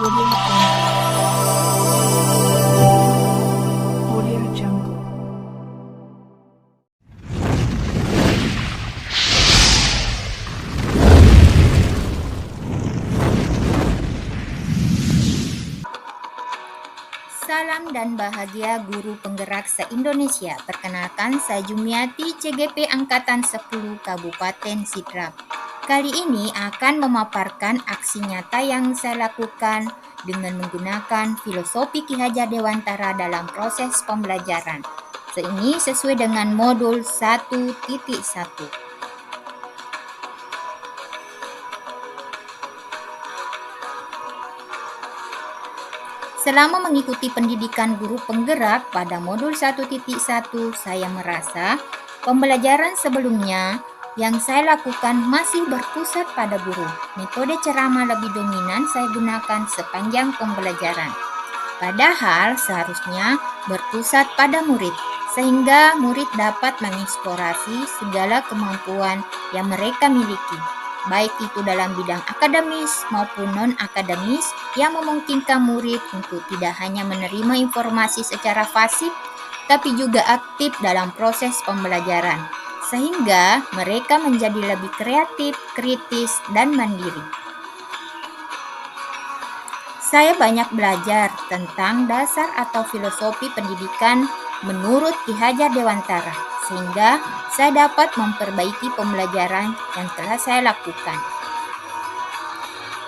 Audio Jungle. Salam dan bahagia guru penggerak se-Indonesia. Perkenalkan, saya Jumiati, CGP Angkatan 10 Kabupaten Sidrap. Kali ini akan memaparkan aksi nyata yang saya lakukan dengan menggunakan filosofi Ki Hajar Dewantara dalam proses pembelajaran. Ini sesuai dengan modul 1.1. Selama mengikuti pendidikan guru penggerak pada modul 1.1, saya merasa pembelajaran sebelumnya yang saya lakukan masih berpusat pada guru. Metode ceramah lebih dominan saya gunakan sepanjang pembelajaran. Padahal seharusnya berpusat pada murid, sehingga murid dapat mengeksplorasi segala kemampuan yang mereka miliki, baik itu dalam bidang akademis maupun non-akademis, yang memungkinkan murid untuk tidak hanya menerima informasi secara pasif, tapi juga aktif dalam proses pembelajaran, sehingga mereka menjadi lebih kreatif, kritis, dan mandiri. Saya banyak belajar tentang dasar atau filosofi pendidikan menurut Ki Hajar Dewantara, sehingga saya dapat memperbaiki pembelajaran yang telah saya lakukan.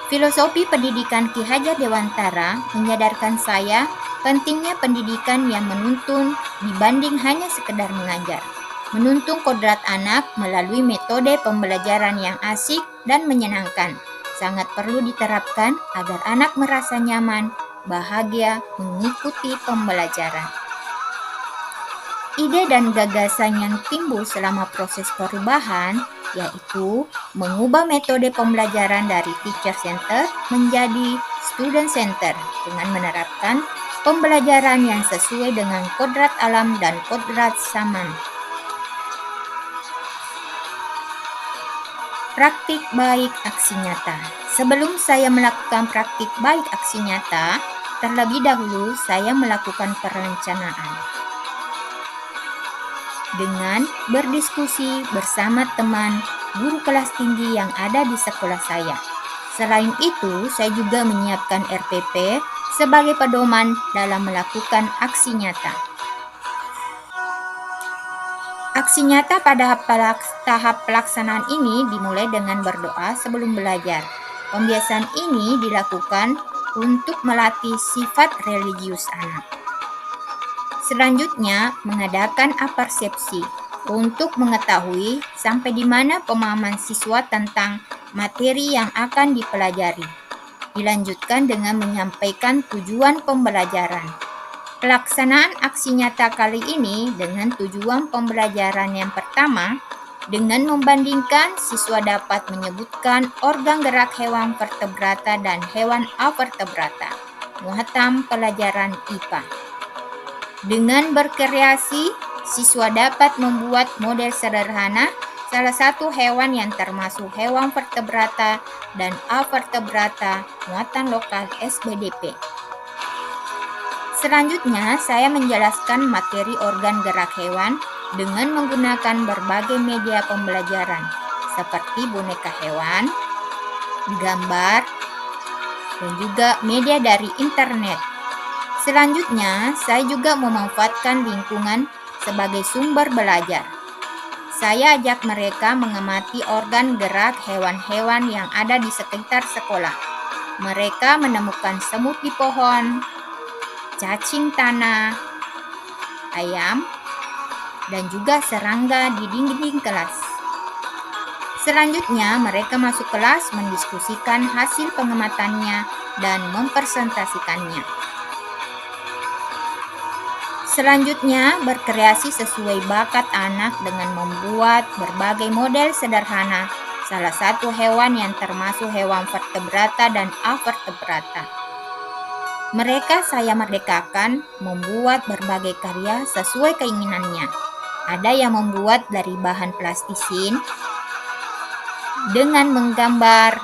Filosofi pendidikan Ki Hajar Dewantara menyadarkan saya pentingnya pendidikan yang menuntun dibanding hanya sekedar mengajar. Menuntun kodrat anak melalui metode pembelajaran yang asik dan menyenangkan sangat perlu diterapkan agar anak merasa nyaman, bahagia mengikuti pembelajaran. Ide dan gagasan yang timbul selama proses perubahan yaitu mengubah metode pembelajaran dari teacher center menjadi student center dengan menerapkan pembelajaran yang sesuai dengan kodrat alam dan kodrat zaman. Praktik baik aksi nyata. Sebelum saya melakukan praktik baik aksi nyata, terlebih dahulu saya melakukan perencanaan dengan berdiskusi bersama teman guru kelas tinggi yang ada di sekolah saya. Selain itu, saya juga menyiapkan RPP sebagai pedoman dalam melakukan aksi nyata. Aksi nyata pada tahap pelaksanaan ini dimulai dengan berdoa sebelum belajar. Pembiasaan ini dilakukan untuk melatih sifat religius anak. Selanjutnya, mengadakan apersepsi untuk mengetahui sampai di mana pemahaman siswa tentang materi yang akan dipelajari. Dilanjutkan dengan menyampaikan tujuan pembelajaran. Pelaksanaan aksi nyata kali ini dengan tujuan pembelajaran yang pertama, dengan membandingkan siswa dapat menyebutkan organ gerak hewan vertebrata dan hewan avertebrata, muatan pelajaran IPA. Dengan berkreasi, siswa dapat membuat model sederhana salah satu hewan yang termasuk hewan vertebrata dan avertebrata muatan lokal SBDP. Selanjutnya, saya menjelaskan materi organ gerak hewan dengan menggunakan berbagai media pembelajaran, seperti boneka hewan, gambar, dan juga media dari internet. Selanjutnya, saya juga memanfaatkan lingkungan sebagai sumber belajar. Saya ajak mereka mengamati organ gerak hewan-hewan yang ada di sekitar sekolah. Mereka menemukan semut di pohon, cacing tanah, ayam, dan juga serangga di dinding kelas. Selanjutnya, mereka masuk kelas mendiskusikan hasil pengamatannya dan mempresentasikannya. Selanjutnya, berkreasi sesuai bakat anak dengan membuat berbagai model sederhana, salah satu hewan yang termasuk hewan vertebrata dan avertebrata. Mereka saya merdekakan membuat berbagai karya sesuai keinginannya. Ada yang membuat dari bahan plastisin dengan menggambar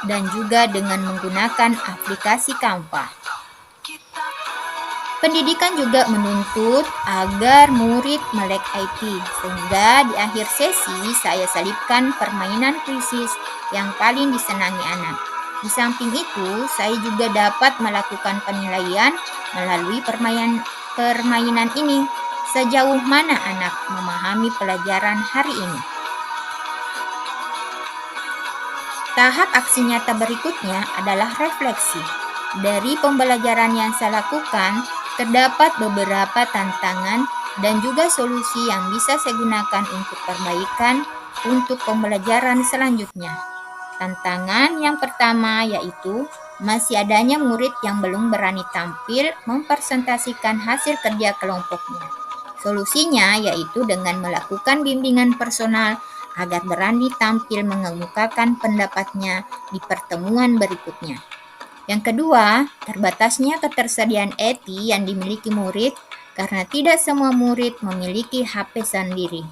dan juga dengan menggunakan aplikasi Canva. Pendidikan juga menuntut agar murid melek IT, sehingga di akhir sesi saya selipkan permainan kuisis yang paling disenangi anak. Di samping itu, saya juga dapat melakukan penilaian melalui permainan ini, sejauh mana anak memahami pelajaran hari ini. Tahap aksi nyata berikutnya adalah refleksi. Dari pembelajaran yang saya lakukan, terdapat beberapa tantangan dan juga solusi yang bisa saya gunakan untuk perbaikan untuk pembelajaran selanjutnya. Tantangan yang pertama yaitu masih adanya murid yang belum berani tampil mempresentasikan hasil kerja kelompoknya. Solusinya yaitu dengan melakukan bimbingan personal agar berani tampil mengemukakan pendapatnya di pertemuan berikutnya. Yang kedua, terbatasnya ketersediaan IT yang dimiliki murid karena tidak semua murid memiliki HP sendiri.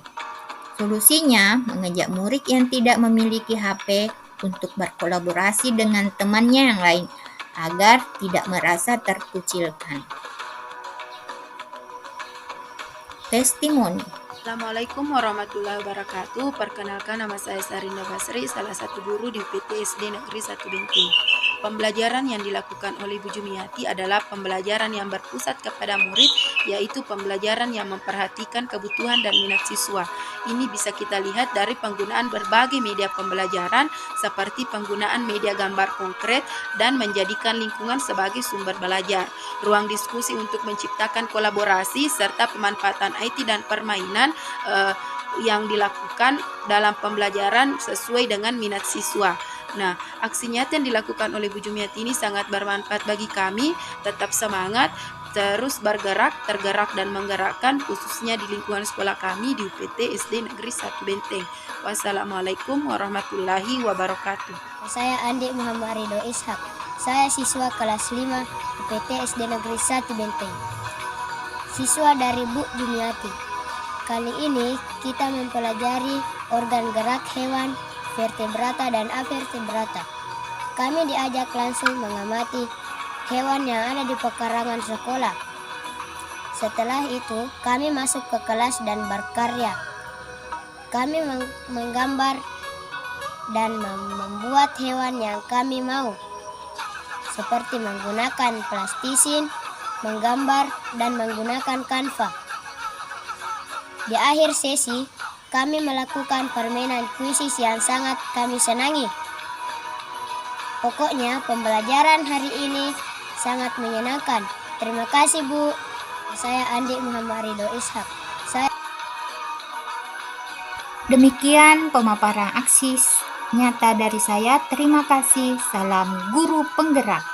Solusinya, mengajak murid yang tidak memiliki HP untuk berkolaborasi dengan temannya yang lain agar tidak merasa terkucilkan. Testimoni. Assalamualaikum warahmatullahi wabarakatuh. Perkenalkan, nama saya Sarinda Basri, salah satu guru di UPT SD Negeri 1 Benting. Pembelajaran yang dilakukan oleh Bu Jumiati adalah pembelajaran yang berpusat kepada murid, yaitu pembelajaran yang memperhatikan kebutuhan dan minat siswa. Ini bisa kita lihat dari penggunaan berbagai media pembelajaran seperti penggunaan media gambar konkret dan menjadikan lingkungan sebagai sumber belajar, ruang diskusi untuk menciptakan kolaborasi, serta pemanfaatan IT dan permainan yang dilakukan dalam pembelajaran sesuai dengan minat siswa. Nah, aksi nyata yang dilakukan oleh Bu Jumiati ini sangat bermanfaat bagi kami. Tetap semangat, terus bergerak, tergerak dan menggerakkan, khususnya di lingkungan sekolah kami di UPT SD Negeri 1 Benteng. Wassalamualaikum warahmatullahi wabarakatuh. Saya Andi Muhammad Ridho Ishak. Saya siswa kelas 5 UPT SD Negeri 1 Benteng. Siswa dari Bu Jumiati. Kali ini kita mempelajari organ gerak hewan, vertebrata dan avertebrata. Kami diajak langsung mengamati hewan yang ada di pekarangan sekolah. Setelah itu, kami masuk ke kelas dan berkarya. Kami menggambar dan membuat hewan yang kami mau, seperti menggunakan plastisin, menggambar, dan menggunakan Canva. Di akhir sesi, kami melakukan permainan kuisis yang sangat kami senangi. Pokoknya pembelajaran hari ini sangat menyenangkan. Terima kasih Bu. Saya Andi Muhammad Ridho Ishak. Demikian pemaparan aksi nyata dari saya. Terima kasih. Salam guru penggerak.